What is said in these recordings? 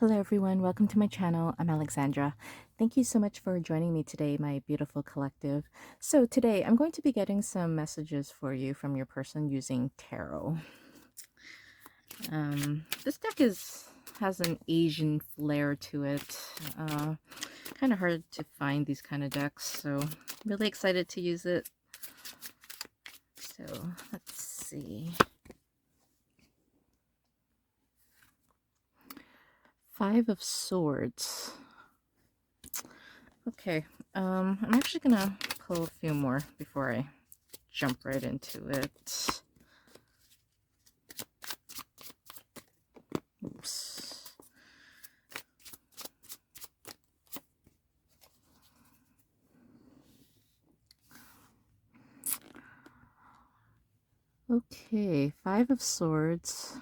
Hello everyone, welcome to my channel. I'm Alexandra. Thank you so much for joining me today, my beautiful collective. So today I'm going to be getting some messages for you from your person using tarot. This deck has an Asian flair to it. Kind of hard to find these kind of decks, so really excited to use it. So let's see. Five of Swords. Okay, I'm actually gonna pull a few more before I jump right into it. Oops. Okay, Five of Swords,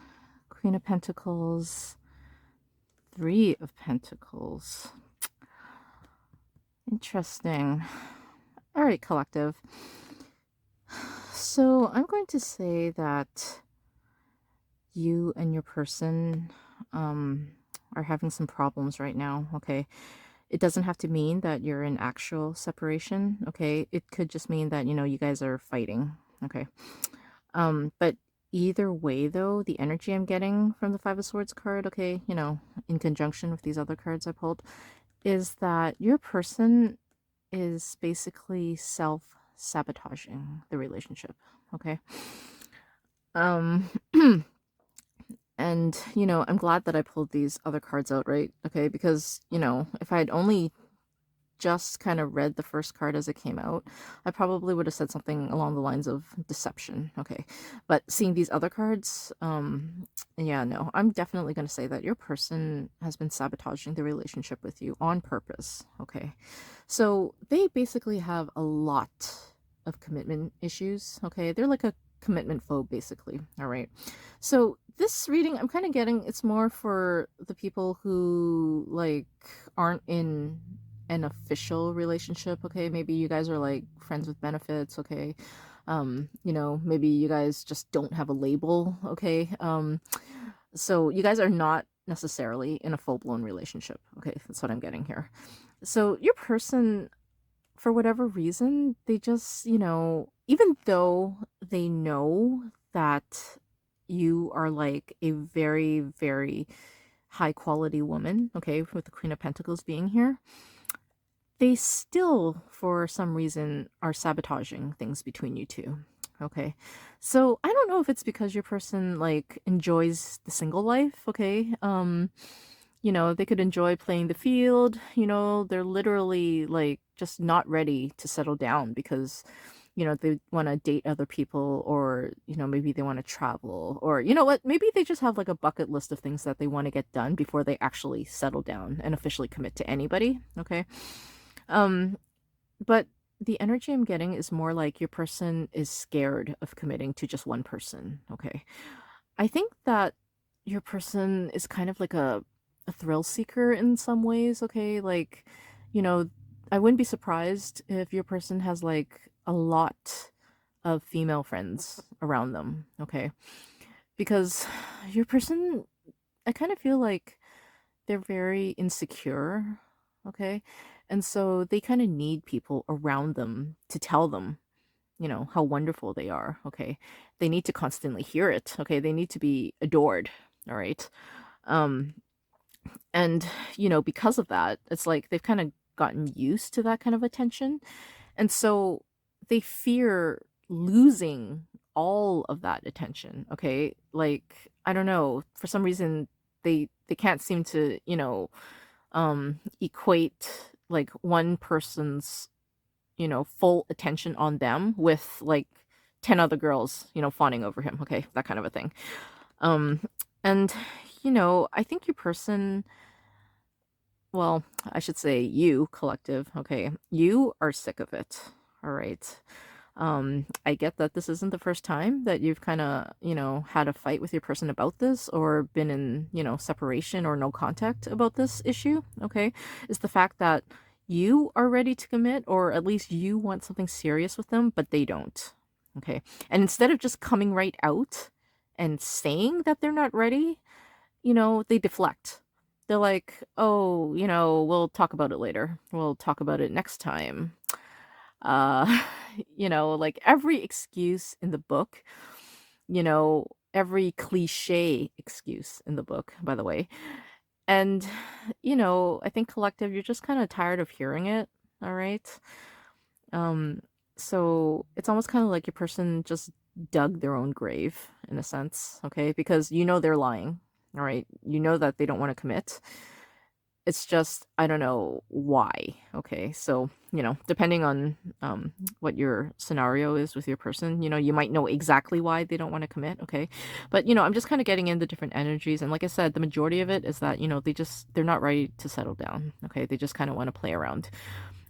Queen of Pentacles, Three of Pentacles. Interesting. All right, collective. So I'm going to say that you and your person are having some problems right now, okay? It doesn't have to mean that you're in actual separation, okay? It could just mean that, you guys are fighting, okay? But either way, though, the energy I'm getting from the Five of Swords card, okay, in conjunction with these other cards I pulled, is that your person is basically self-sabotaging the relationship, okay? Um, and, I'm glad that I pulled these other cards out, right? Okay, because, if I had only just kind of read the first card as it came out, I probably would have said something along the lines of deception. Okay. But seeing these other cards, yeah, no, I'm definitely going to say that your person has been sabotaging the relationship with you on purpose. Okay. So they basically have a lot of commitment issues. Okay. They're like a commitment phobe, basically. All right. So this reading, I'm kind of getting, it's more for the people who like aren't in an official relationship. Okay, maybe you guys are like friends with benefits. Okay, maybe you guys just don't have a label. Okay, so you guys are not necessarily in a full-blown relationship. Okay, that's what I'm getting here. So your person, for whatever reason, they just, even though they know that you are like a very, very high quality woman, okay, with the Queen of Pentacles being here, they still, for some reason, are sabotaging things between you two. Okay. So I don't know if it's because your person like enjoys the single life, okay? They could enjoy playing the field, they're literally like just not ready to settle down because they want to date other people, or maybe they want to travel, or you know what, maybe they just have like a bucket list of things that they want to get done before they actually settle down and officially commit to anybody. Okay. um but the energy I'm getting is more like your person is scared of committing to just one person. Okay. I think that your person is kind of like a thrill seeker in some ways. Okay. Like, you know, I wouldn't be surprised if your person has like a lot of female friends around them. Okay. Because your person, I kind of feel like they're very insecure, okay? And so they kind of need people around them to tell them, how wonderful they are, okay? They need to constantly hear it, okay? They need to be adored, all right? Um and because of that, it's like they've kind of gotten used to that kind of attention. And so they fear losing all of that attention, okay? Like, I don't know, for some reason they can't seem to, equate like one person's, full attention on them with like 10 other girls, fawning over him, okay? That kind of a thing. Um and I think your person, well, I should say you, collective, okay? You are sick of it. All right. I get that this isn't the first time that you've kind of, had a fight with your person about this, or been in, separation or no contact about this issue, okay? Is the fact that you are ready to commit, or at least you want something serious with them, but they don't, okay? And instead of just coming right out and saying that they're not ready, they deflect. they're like, oh, we'll talk about it later. We'll talk about it next time. Uh, like every excuse in the book, every cliche excuse in the book, by the way. And, I think collective, you're just kind of tired of hearing it. All right. Um, so it's almost kind of like your person just dug their own grave in a sense, okay? Because they're lying, all right? You know that they don't want to commit. It's just I don't know why. Okay, so depending on what your scenario is with your person, you might know exactly why they don't want to commit. Okay, but I'm just kind of getting in the different energies, and like I said, the majority of it is that they're not ready to settle down. Okay, they just kind of want to play around.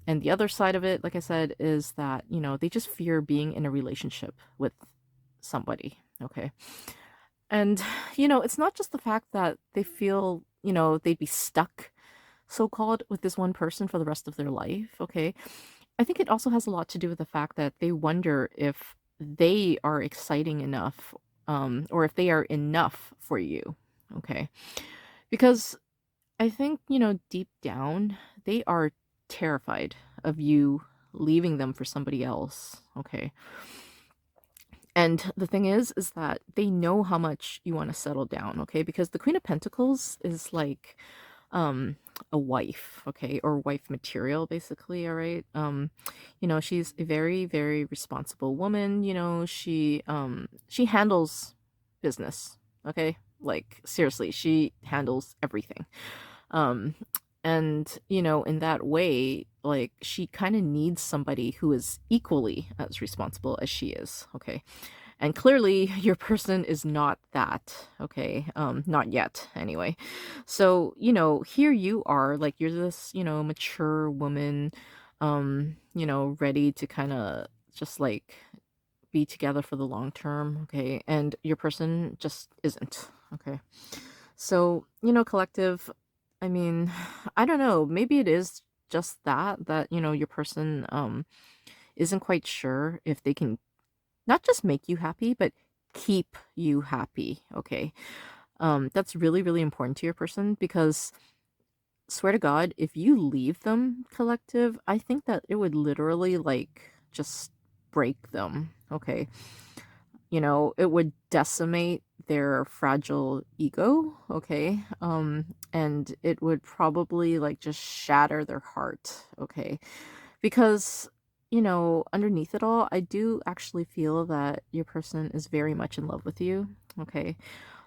And the other side of it, like I said, is that, they just fear being in a relationship with somebody. Okay. And, it's not just the fact that they feel, they'd be stuck, so called, with this one person for the rest of their life. Okay. I think it also has a lot to do with the fact that they wonder if they are exciting enough, or if they are enough for you. Okay. Because I think, deep down, they are terrified of you leaving them for somebody else. Okay. And the thing is that they know how much you want to settle down. Okay. Because the Queen of Pentacles is like, um, a wife. Okay. Or wife material, basically. All right. She's a very, very responsible woman. She handles business. Okay. Like, seriously, she handles everything. Um, and, in that way, like, she kind of needs somebody who is equally as responsible as she is. Okay. And clearly, your person is not that. Okay. Not yet, anyway. So, here you are, like, you're this, mature woman, ready to kind of just like be together for the long term. Okay. And your person just isn't. Okay. So, collective, I mean, I don't know, maybe it is just that, your person isn't quite sure if they can not just make you happy, but keep you happy, okay? That's really, really important to your person because swear to God, if you leave them, collective, I think that it would literally like just break them, okay? It would decimate their fragile ego, okay? And it would probably like just shatter their heart, okay? Because, underneath it all, I do actually feel that your person is very much in love with you, okay?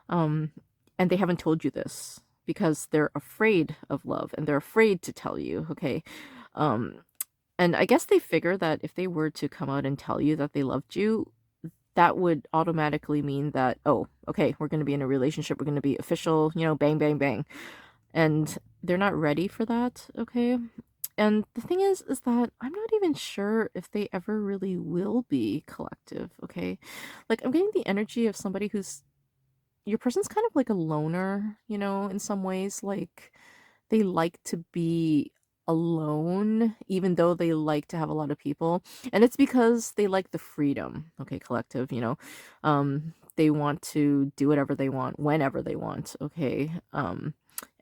Um, and they haven't told you this because they're afraid of love and they're afraid to tell you, okay? Um, and I guess they figure that if they were to come out and tell you that they loved you, that would automatically mean that, oh, okay, we're going to be in a relationship, we're going to be official, bang, bang, bang. And they're not ready for that, okay? And the thing is that I'm not even sure if they ever really will be collective, okay? Like, I'm getting the energy of somebody who's your person's kind of like a loner, in some ways. Like, they like to be alone, even though they like to have a lot of people. And it's because they like the freedom, okay, collective, they want to do whatever they want, whenever they want, okay?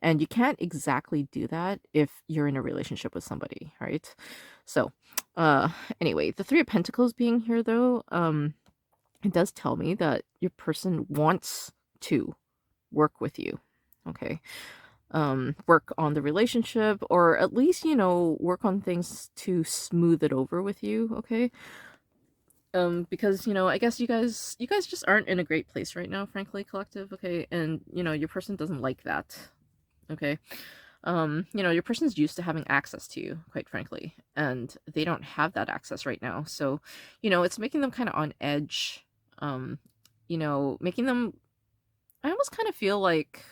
And you can't exactly do that if you're in a relationship with somebody, right? So, uh, anyway, the Three of Pentacles being here, though, it does tell me that your person wants to work with you, okay? Work on the relationship, or at least, work on things to smooth it over with you, okay? Because, I guess you guys just aren't in a great place right now, frankly, collective, okay? And, your person doesn't like that, okay? Your person's used to having access to you, quite frankly, and they don't have that access right now. So, it's making them kind of on edge. Making them, I almost kind of feel like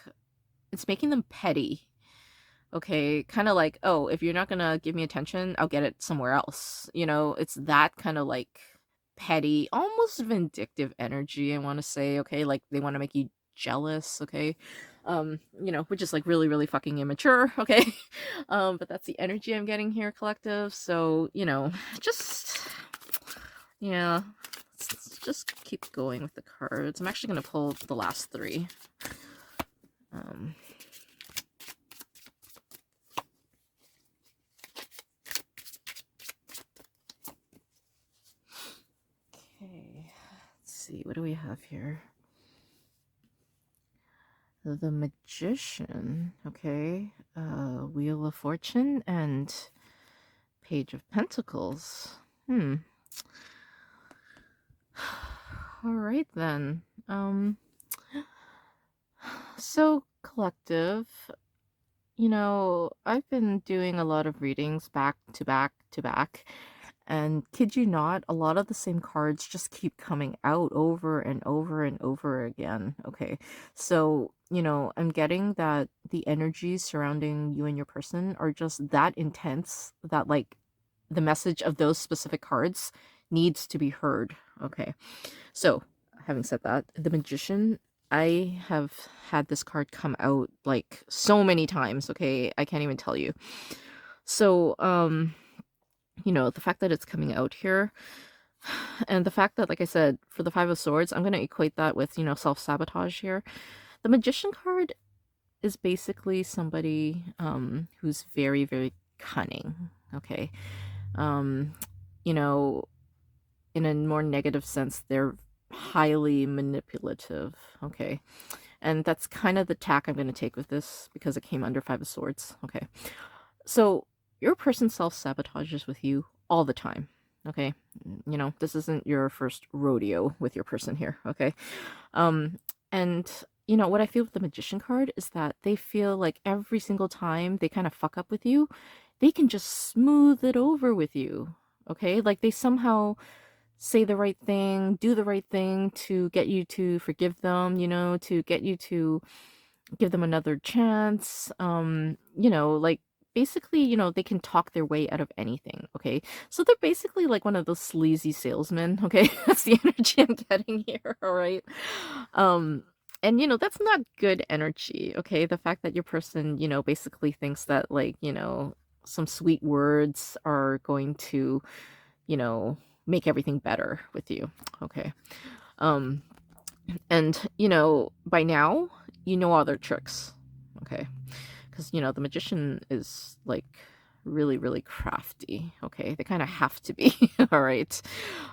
it's making them petty. Okay, kind of like, oh, if you're not gonna give me attention, I'll get it somewhere else. It's that kind of like petty, almost vindictive energy, I want to say, okay? Like they want to make you jealous, okay? Which is like really, really fucking immature, okay? But that's the energy I'm getting here, collective. So, just yeah, let's just keep going with the cards. I'm actually gonna pull the last three. Um do we have here? The Magician, okay. Wheel of Fortune and Page of Pentacles. All right then. So collective, I've been doing a lot of readings back to back to back, and kid you not, a lot of the same cards just keep coming out over and over and over again. Okay. So, I'm getting that the energies surrounding you and your person are just that intense that, like, the message of those specific cards needs to be heard. Okay. So, having said that, the Magician, I have had this card come out like so many times, okay? I can't even tell you. So, the fact that it's coming out here, and the fact that, like I said, for the Five of Swords, I'm going to equate that with, self-sabotage here. The Magician card is basically somebody who's very, very cunning, okay? Um, you know, in a more negative sense, they're highly manipulative, okay? And that's kind of the tack I'm going to take with this because it came under Five of Swords, okay? So your person self-sabotages with you all the time, okay? This isn't your first rodeo with your person here, okay? And what I feel with the Magician card is that they feel like every single time they kind of fuck up with you, they can just smooth it over with you, okay? Like they somehow say the right thing, do the right thing to get you to forgive them, to get you to give them another chance. Like basically, they can talk their way out of anything, okay? So they're basically like one of those sleazy salesmen, okay? That's the energy I'm getting here, all right? And that's not good energy, okay? The fact that your person, basically thinks that like, some sweet words are going to, you know, make everything better with you, okay? Um and by now you know all their tricks, okay? Because the Magician is like really, really crafty, okay? They kind of have to be. All right.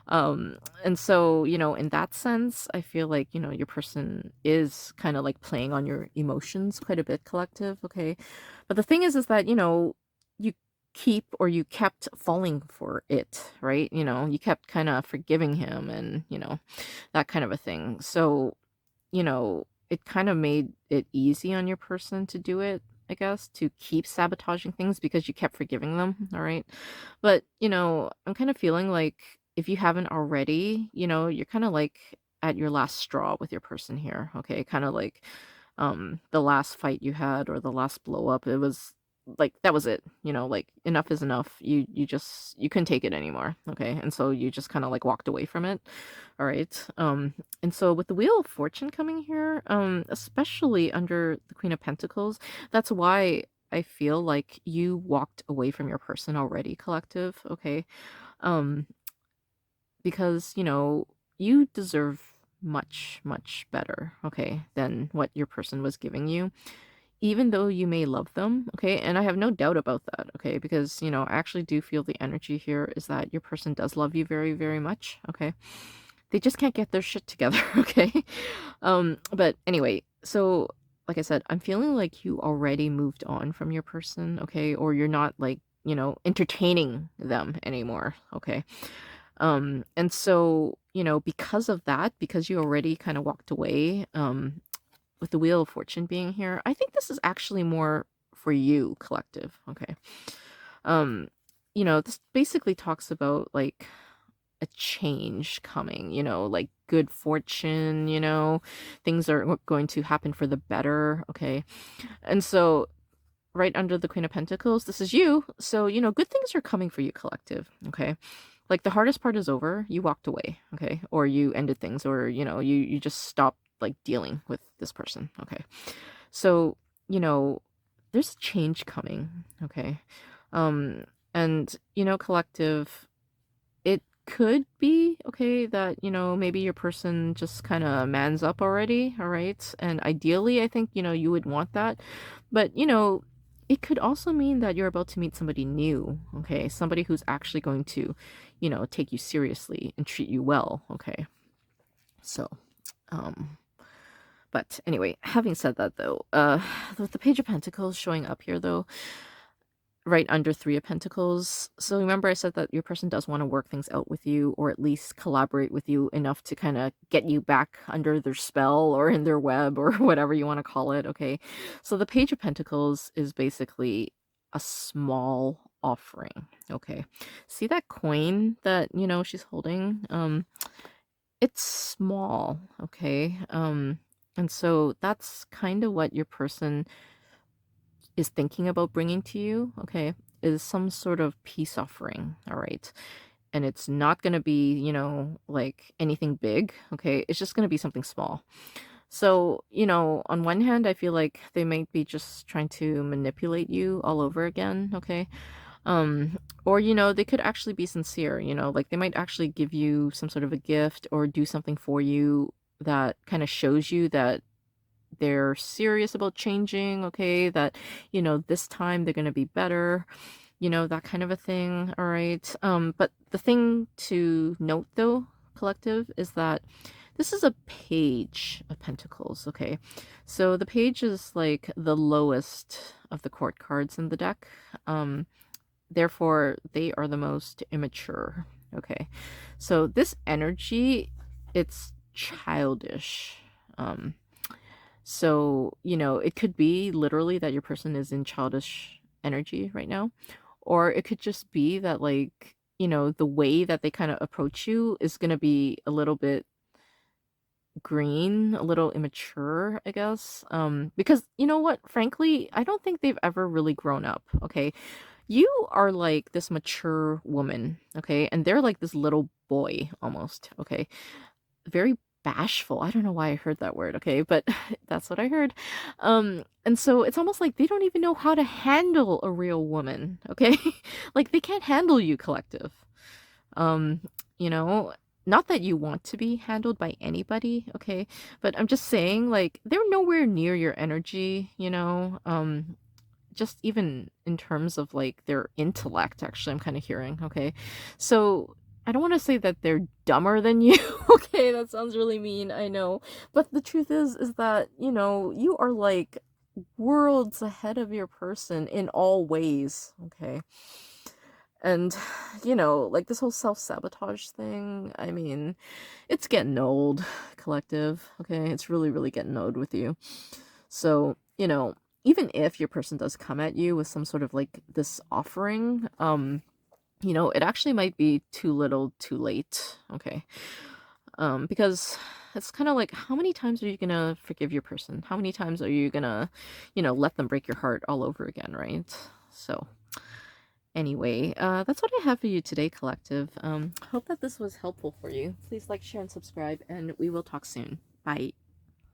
And so in that sense I feel like your person is kind of like playing on your emotions quite a bit, collective, okay? But the thing is that you you kept falling for it, right? You kept kind of forgiving him, and that kind of a thing. So it kind of made it easy on your person to do it, I guess, to keep sabotaging things because you kept forgiving them, all right? But, I'm kind of feeling like if you haven't already, you're kind of like at your last straw with your person here, okay? Kind of like the last fight you had or the last blow up, it was like that was it, like enough is enough. You couldn't take it anymore, okay? And so you just kind of like walked away from it. All right. And so with the Wheel of Fortune coming here, especially under the Queen of Pentacles, that's why I feel like you walked away from your person already, collective, okay? Um, because, you deserve much, much better, okay, than what your person was giving you, even though you may love them, okay? And I have no doubt about that, okay? Because, I actually do feel the energy here is that your person does love you very, very much, okay? They just can't get their shit together, okay? But anyway, so like I said, I'm feeling like you already moved on from your person, okay? Or you're not like, entertaining them anymore, okay? And so, because of that, because you already kind of walked away, with the Wheel of Fortune being here, I think this is actually more for you, collective, okay? This basically talks about like a change coming, like good fortune, things are going to happen for the better, okay? And so right under the Queen of Pentacles, this is you. So, good things are coming for you, collective, okay? Like the hardest part is over. You walked away, okay? Or you ended things, or you just stopped like dealing with this person, okay? So, there's a change coming, okay? Um and collective, it could be okay that maybe your person just kind of mans up already, all right? And ideally I think you would want that, but it could also mean that you're about to meet somebody new, okay? Somebody who's actually going to take you seriously and treat you well, okay? So, um, but anyway, having said that though, with the Page of Pentacles showing up here though, right under Three of Pentacles. So remember I said that your person does want to work things out with you, or at least collaborate with you enough to kind of get you back under their spell or in their web or whatever you want to call it, okay? So the Page of Pentacles is basically a small offering, okay? See that coin that, she's holding? It's small, okay? And so that's kind of what your person is thinking about bringing to you, okay, is some sort of peace offering, all right? And it's not going to be, like anything big, okay? It's just going to be something small. So, on one hand, I feel like they might be just trying to manipulate you all over again, okay? Or, they could actually be sincere, like they might actually give you some sort of a gift or do something for you that kind of shows you that they're serious about changing, okay, that, this time they're going to be better, that kind of a thing, all right? But the thing to note though, collective, is that this is a Page of Pentacles, okay? So the page is like the lowest of the court cards in the deck. Therefore, they are the most immature, okay? So this energy, it's childish. So, it could be literally that your person is in childish energy right now, or it could just be that, like, the way that they kind of approach you is going to be a little bit green, a little immature, I guess. Because you know what? Frankly, I don't think they've ever really grown up, okay? You are like this mature woman, okay? And they're like this little boy almost, okay? Very bashful. I don't know why I heard that word, okay? But that's what I heard. And so it's almost like they don't even know how to handle a real woman, okay? Like they can't handle you, collective. Um, you know, not that you want to be handled by anybody, okay? But I'm just saying, like, they're nowhere near your energy, just even in terms of like their intellect, actually, I'm kind of hearing, okay? So I don't want to say that they're dumber than you. Okay, that sounds really mean, I know. But the truth is that, you are like worlds ahead of your person in all ways, okay? And, like this whole self-sabotage thing, I mean, it's getting old, collective, okay? It's really, really getting old with you. So, even if your person does come at you with some sort of like this offering, it actually might be too little too late, okay? Because it's kind of like, how many times are you gonna forgive your person? How many times are you gonna, let them break your heart all over again, right? So anyway, that's what I have for you today, collective. Hope that this was helpful for you. Please like, share, and subscribe, and we will talk soon. Bye.